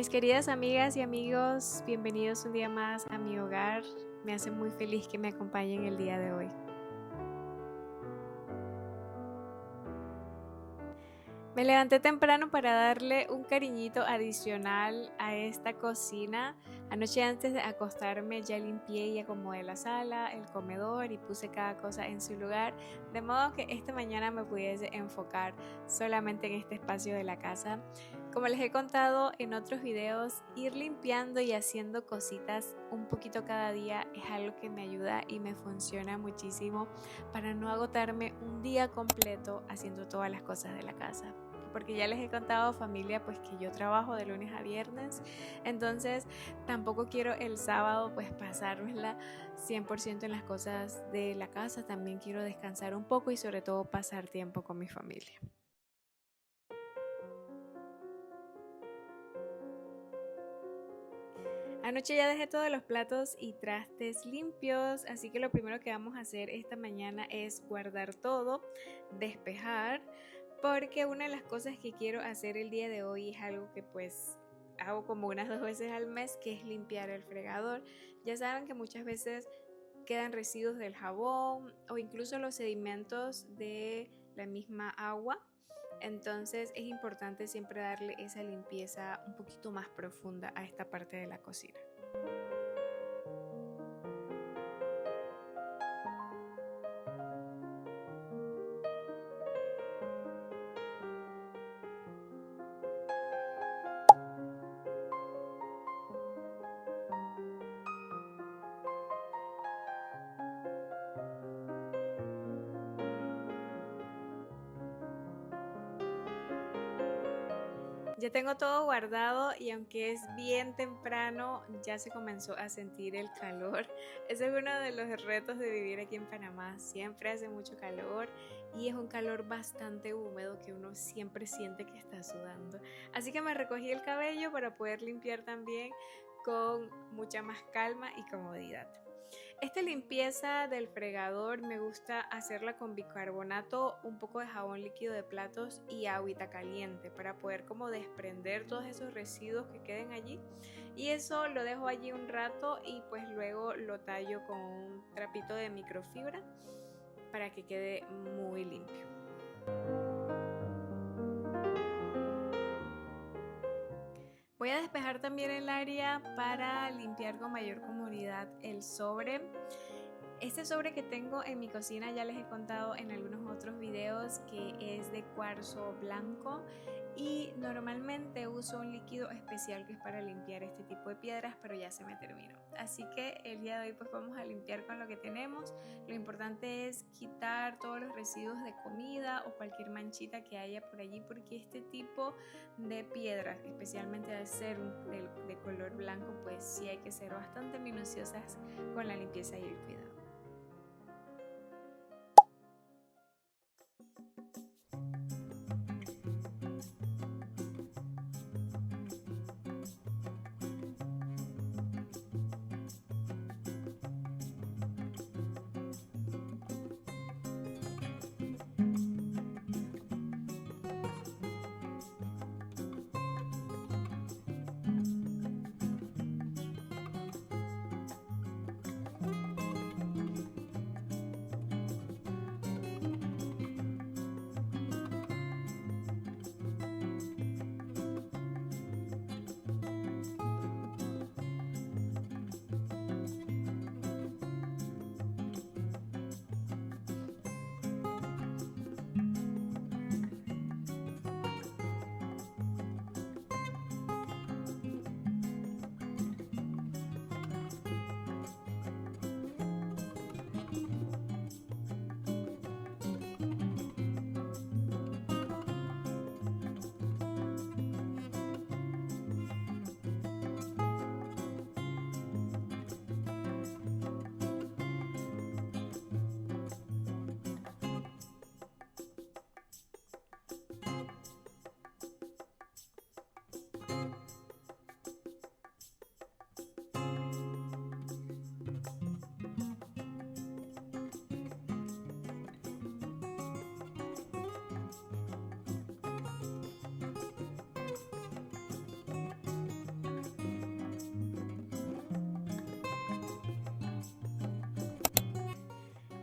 Mis queridas amigas y amigos, bienvenidos un día más a mi hogar. Me hace muy feliz que me acompañen el día de hoy. Me levanté temprano para darle un cariñito adicional a esta cocina. Anoche antes de acostarme ya limpié y acomodé la sala, el comedor y puse cada cosa en su lugar, de modo que esta mañana me pudiese enfocar solamente en este espacio de la casa. Como les he contado en otros videos, ir limpiando y haciendo cositas un poquito cada día es algo que me ayuda y me funciona muchísimo para no agotarme un día completo haciendo todas las cosas de la casa. Porque ya les he contado, familia, pues que yo trabajo de lunes a viernes, entonces tampoco quiero el sábado pues pasármela 100% en las cosas de la casa. También quiero descansar un poco y sobre todo pasar tiempo con mi familia. Anoche ya dejé todos los platos y trastes limpios, así que lo primero que vamos a hacer esta mañana es guardar todo, despejar, porque una de las cosas que quiero hacer el día de hoy es algo que pues hago como unas 2 veces al mes, que es limpiar el fregador. Ya saben que muchas veces quedan residuos del jabón o incluso los sedimentos de la misma agua. Entonces es importante siempre darle esa limpieza un poquito más profunda a esta parte de la cocina. Ya tengo todo guardado y aunque es bien temprano, ya se comenzó a sentir el calor. Ese es uno de los retos de vivir aquí en Panamá. Siempre hace mucho calor y es un calor bastante húmedo que uno siempre siente que está sudando. Así que me recogí el cabello para poder limpiar también con mucha más calma y comodidad. Esta limpieza del fregador me gusta hacerla con bicarbonato, un poco de jabón líquido de platos y agüita caliente para poder como desprender todos esos residuos que queden allí, y eso lo dejo allí un rato y pues luego lo tallo con un trapito de microfibra para que quede muy limpio. Voy a despejar también el área para limpiar con mayor comodidad el sobre. Este sobre que tengo en mi cocina ya les he contado en algunos otros videos que es de cuarzo blanco y normalmente uso un líquido especial que es para limpiar este tipo de piedras, pero ya se me terminó. Así que el día de hoy pues vamos a limpiar con lo que tenemos. Lo importante es quitar todos los residuos de comida o cualquier manchita que haya por allí, porque este tipo de piedras, especialmente al ser de color blanco, pues sí hay que ser bastante minuciosas con la limpieza y el cuidado.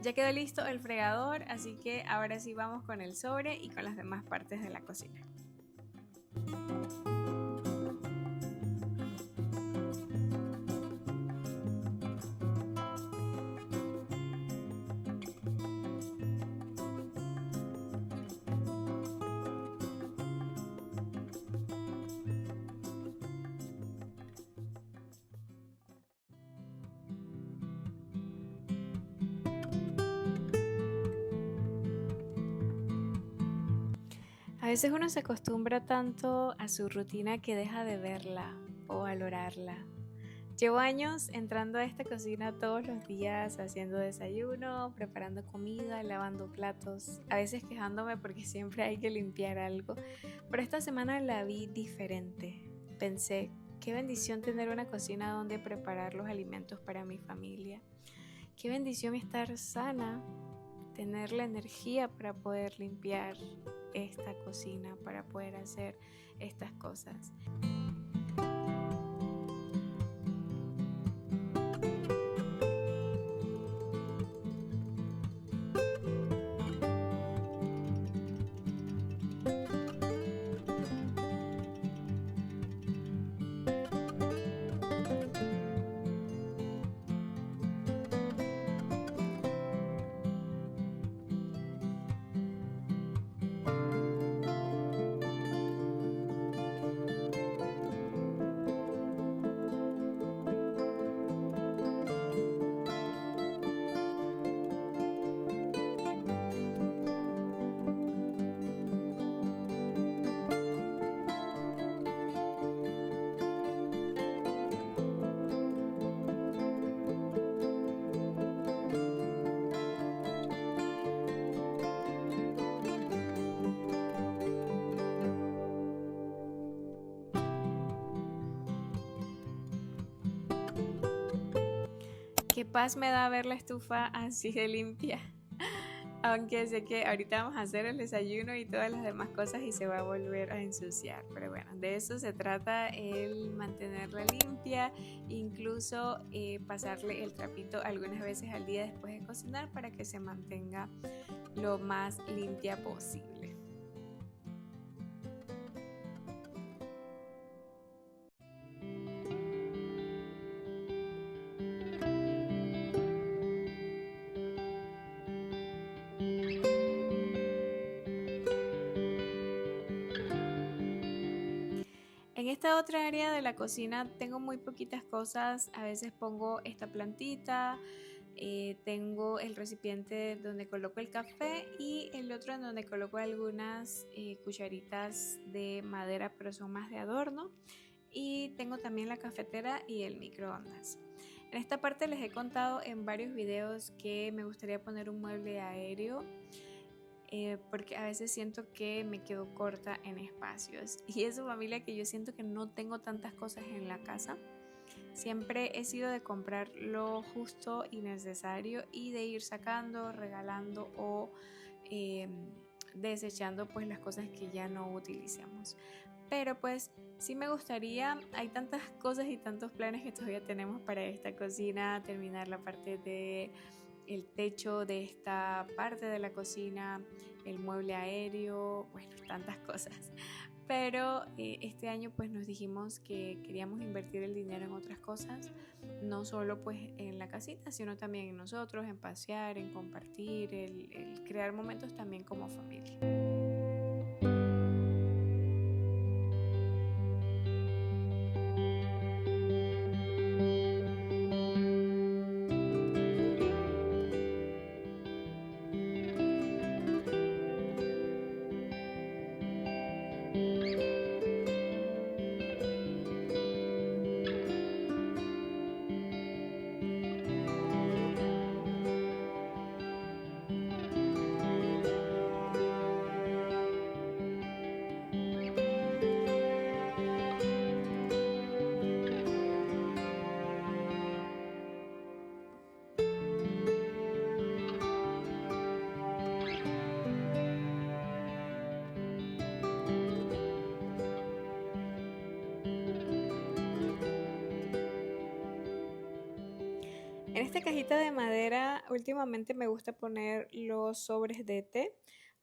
Ya quedó listo el fregador, así que ahora sí vamos con el sobre y con las demás partes de la cocina. A veces uno se acostumbra tanto a su rutina que deja de verla o valorarla. Llevo años entrando a esta cocina todos los días, haciendo desayuno, preparando comida, lavando platos, a veces quejándome porque siempre hay que limpiar algo, pero esta semana la vi diferente. Pensé, qué bendición tener una cocina donde preparar los alimentos para mi familia. Qué bendición estar sana, tener la energía para poder limpiar esta cocina, para poder hacer estas cosas. Qué paz me da ver la estufa así de limpia. Aunque sé que ahorita vamos a hacer el desayuno y todas las demás cosas y se va a volver a ensuciar. Pero bueno, de eso se trata, el mantenerla limpia, incluso pasarle el trapito algunas veces al día después de cocinar para que se mantenga lo más limpia posible. En esta otra área de la cocina tengo muy poquitas cosas, a veces pongo esta plantita, tengo el recipiente donde coloco el café y el otro en donde coloco algunas cucharitas de madera, pero son más de adorno, y tengo también la cafetera y el microondas. En esta parte les he contado en varios videos que me gustaría poner un mueble aéreo, porque a veces siento que me quedo corta en espacios, y eso, familia, que yo siento que no tengo tantas cosas en la casa. Siempre he sido de comprar lo justo y necesario y de ir sacando, regalando o desechando pues las cosas que ya no utilicemos. Pero pues sí me gustaría, hay tantas cosas y tantos planes que todavía tenemos para esta cocina, terminar la parte de el techo de esta parte de la cocina, el mueble aéreo, bueno, tantas cosas. Pero este año pues nos dijimos que queríamos invertir el dinero en otras cosas, no solo pues en la casita, sino también en nosotros, en pasear, en compartir, el crear momentos también como familia. En esta cajita de madera últimamente me gusta poner los sobres de té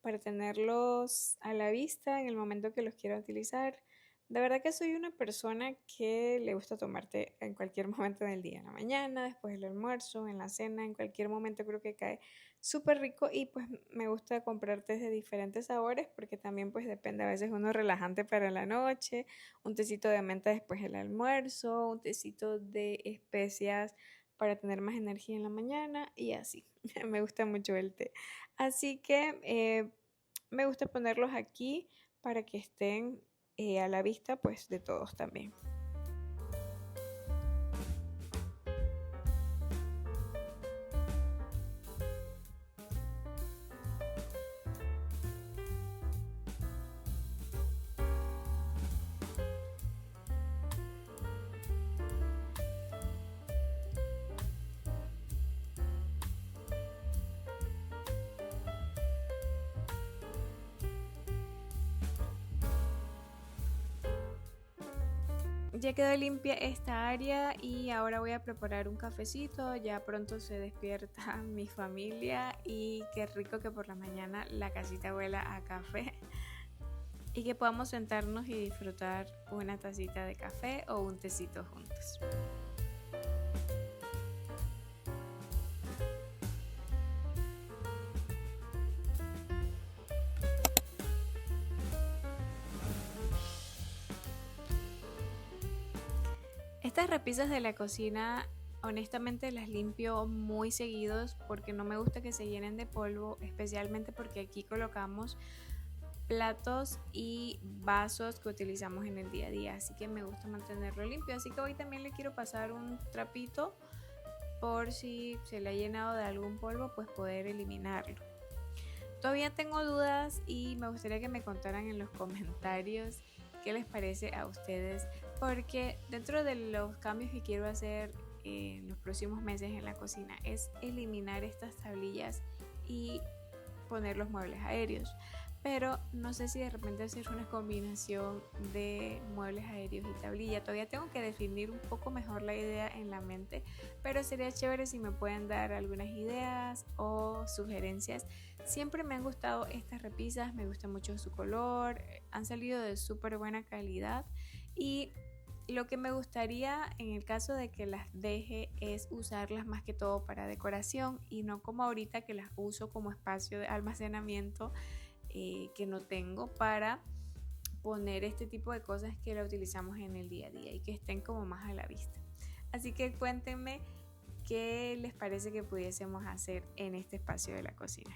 para tenerlos a la vista en el momento que los quiera utilizar. De verdad que soy una persona que le gusta tomar té en cualquier momento del día, en la mañana, después del almuerzo, en la cena, en cualquier momento creo que cae súper rico y pues me gusta comprar tés de diferentes sabores porque también pues depende, a veces uno relajante para la noche, un tecito de menta después del almuerzo, un tecito de especias para tener más energía en la mañana y así. Me gusta mucho el té. Así que me gusta ponerlos aquí para que estén a la vista pues de todos también. Ya quedó limpia esta área y ahora voy a preparar un cafecito. Ya pronto se despierta mi familia y qué rico que por la mañana la casita huela a café y que podamos sentarnos y disfrutar una tacita de café o un tecito juntos. Estas repisas de la cocina honestamente las limpio muy seguidos porque no me gusta que se llenen de polvo, especialmente porque aquí colocamos platos y vasos que utilizamos en el día a día, así que me gusta mantenerlo limpio. Así que hoy también le quiero pasar un trapito por si se le ha llenado de algún polvo, pues poder eliminarlo. Todavía tengo dudas y me gustaría que me contaran en los comentarios qué les parece a ustedes, porque dentro de los cambios que quiero hacer en los próximos meses en la cocina es eliminar estas tablillas y poner los muebles aéreos. Pero no sé si de repente hacer una combinación de muebles aéreos y tablilla. Todavía tengo que definir un poco mejor la idea en la mente, pero sería chévere si me pueden dar algunas ideas o sugerencias. Siempre me han gustado estas repisas, me gusta mucho su color, han salido de súper buena calidad y lo que me gustaría en el caso de que las deje es usarlas más que todo para decoración y no como ahorita que las uso como espacio de almacenamiento que no tengo para poner este tipo de cosas que la utilizamos en el día a día y que estén como más a la vista. Así que cuéntenme qué les parece que pudiésemos hacer en este espacio de la cocina.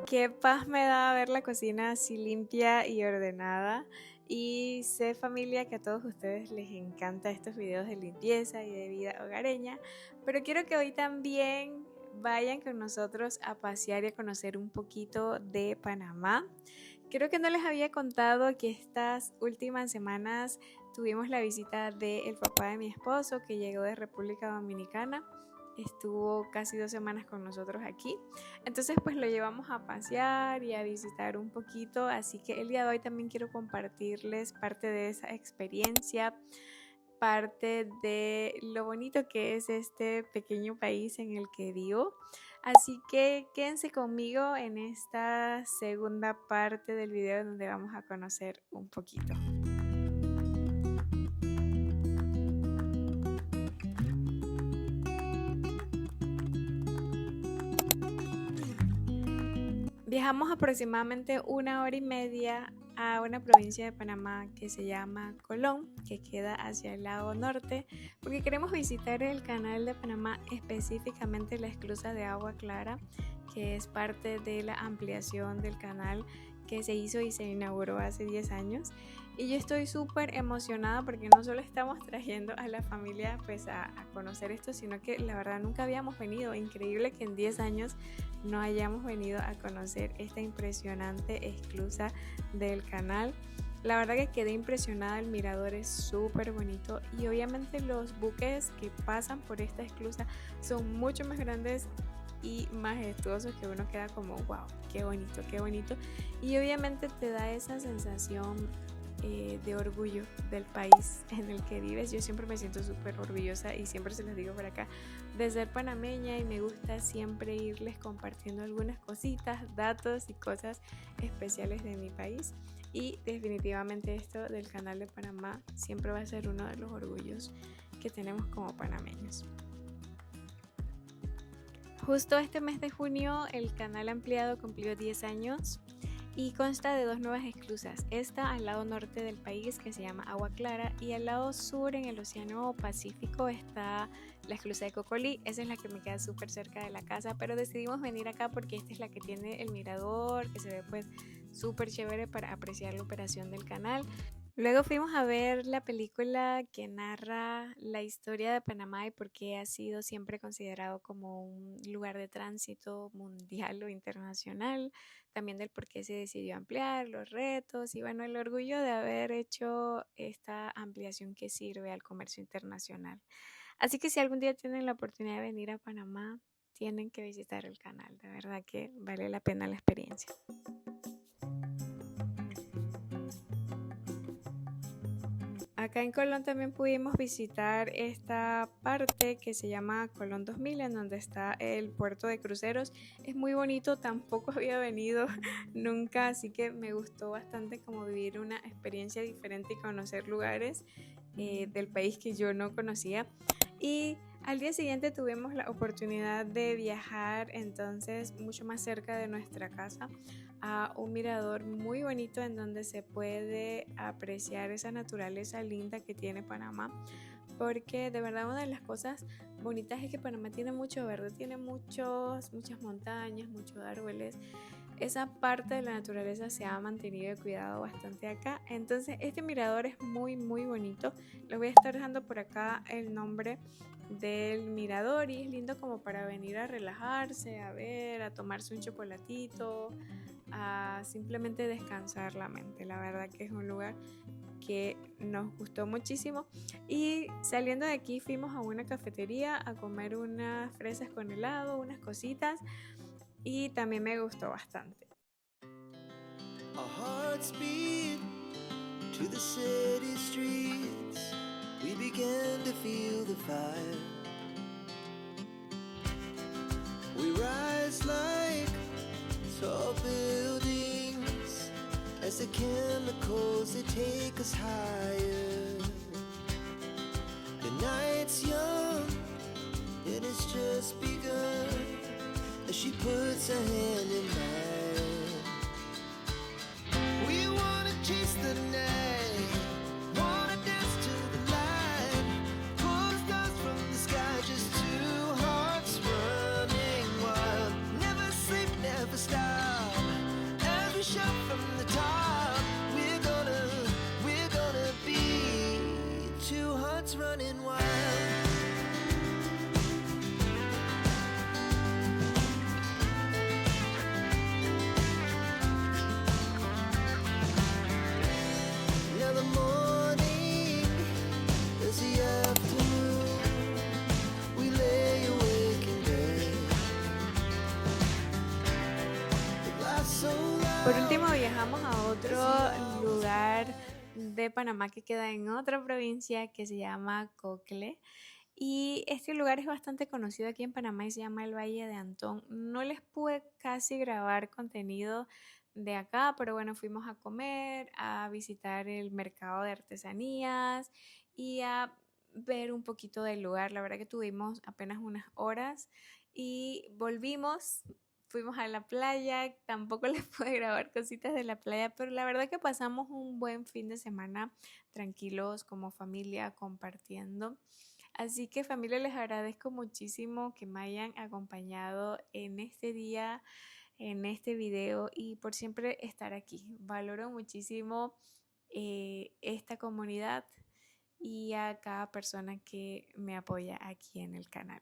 Qué paz me da ver la cocina así limpia y ordenada. Y sé, familia, que a todos ustedes les encanta estos videos de limpieza y de vida hogareña, pero quiero que hoy también vayan con nosotros a pasear y a conocer un poquito de Panamá. Creo que no les había contado que estas últimas semanas tuvimos la visita del papá de mi esposo que llegó de República Dominicana. Estuvo casi 2 semanas con nosotros aquí, entonces pues lo llevamos a pasear y a visitar un poquito, así que el día de hoy también quiero compartirles parte de esa experiencia parte de lo bonito que es este pequeño país en el que vivo. Así que quédense conmigo en esta segunda parte del video donde vamos a conocer un poquito. Viajamos aproximadamente 1 hora y media a una provincia de Panamá que se llama Colón, que queda hacia el lado norte, porque queremos visitar el canal de Panamá, específicamente la esclusa de Agua Clara, que es parte de la ampliación del canal que se hizo y se inauguró hace 10 años. Y yo estoy súper emocionada porque no solo estamos trayendo a la familia pues a conocer esto, sino que la verdad nunca habíamos venido. Increíble que en 10 años no hayamos venido a conocer esta impresionante esclusa del canal. La verdad que quedé impresionada, el mirador es súper bonito y obviamente los buques que pasan por esta esclusa son mucho más grandes y majestuosos, que uno queda como wow, qué bonito, qué bonito. Y obviamente te da esa sensación de orgullo del país en el que vives. Yo siempre me siento súper orgullosa y siempre se los digo por acá de ser panameña, y me gusta siempre irles compartiendo algunas cositas, datos y cosas especiales de mi país. Y definitivamente esto del canal de Panamá siempre va a ser uno de los orgullos que tenemos como panameños. Justo este mes de junio el canal ampliado cumplió 10 años y consta de 2 nuevas esclusas, esta al lado norte del país que se llama Agua Clara, y al lado sur en el Océano Pacífico está la esclusa de Cocolí. Esa es la que me queda súper cerca de la casa, pero decidimos venir acá porque esta es la que tiene el mirador, que se ve pues súper chévere para apreciar la operación del canal. Luego fuimos a ver la película que narra la historia de Panamá y por qué ha sido siempre considerado como un lugar de tránsito mundial o internacional, también del por qué se decidió ampliar, los retos y bueno, el orgullo de haber hecho esta ampliación que sirve al comercio internacional. Así que si algún día tienen la oportunidad de venir a Panamá, tienen que visitar el canal, de verdad que vale la pena la experiencia. Acá en Colón también pudimos visitar esta parte que se llama Colón 2000, en donde está el puerto de cruceros. Es muy bonito, tampoco había venido nunca, así que me gustó bastante como vivir una experiencia diferente y conocer lugares del país que yo no conocía. Y al día siguiente tuvimos la oportunidad de viajar entonces mucho más cerca de nuestra casa a un mirador muy bonito en donde se puede apreciar esa naturaleza linda que tiene Panamá, porque de verdad una de las cosas bonitas es que Panamá tiene mucho verde, tiene muchas montañas, muchos árboles. Esa parte de la naturaleza se ha mantenido y cuidado bastante acá. Entonces este mirador es muy bonito. Les voy a estar dejando por acá el nombre del mirador y es lindo como para venir a relajarse, a ver, a tomarse un chocolatito, a simplemente descansar la mente. La verdad que es un lugar que nos gustó muchísimo. Y saliendo de aquí fuimos a una cafetería a comer unas fresas con helado, unas cositas, y también me gustó bastante. Our hearts beat to the city streets. We began to feel the fire. We rise like tall buildings as the chemicals, they take us higher. The night's young and it's just begun as she puts her hand in mine. We wanna chase the night, wanna dance to the light, pull the stars from the sky, just two hearts running wild. Never sleep, never stop, as we shout from the top. We're gonna be two hearts running wild. Por último viajamos a otro lugar de Panamá que queda en otra provincia que se llama Cocle. Y este lugar es bastante conocido aquí en Panamá y se llama el Valle de Antón. No les pude casi grabar contenido de acá, pero bueno, fuimos a comer, a visitar el mercado de artesanías y a ver un poquito del lugar. La verdad que tuvimos apenas unas horas y volvimos. Fuimos a la playa, tampoco les pude grabar cositas de la playa, pero la verdad que pasamos un buen fin de semana tranquilos como familia compartiendo. Así que familia, les agradezco muchísimo que me hayan acompañado en este día, en este video y por siempre estar aquí. Valoro muchísimo esta comunidad y a cada persona que me apoya aquí en el canal.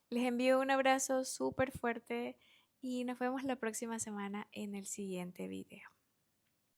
Les envío un abrazo súper fuerte y nos vemos la próxima semana en el siguiente video.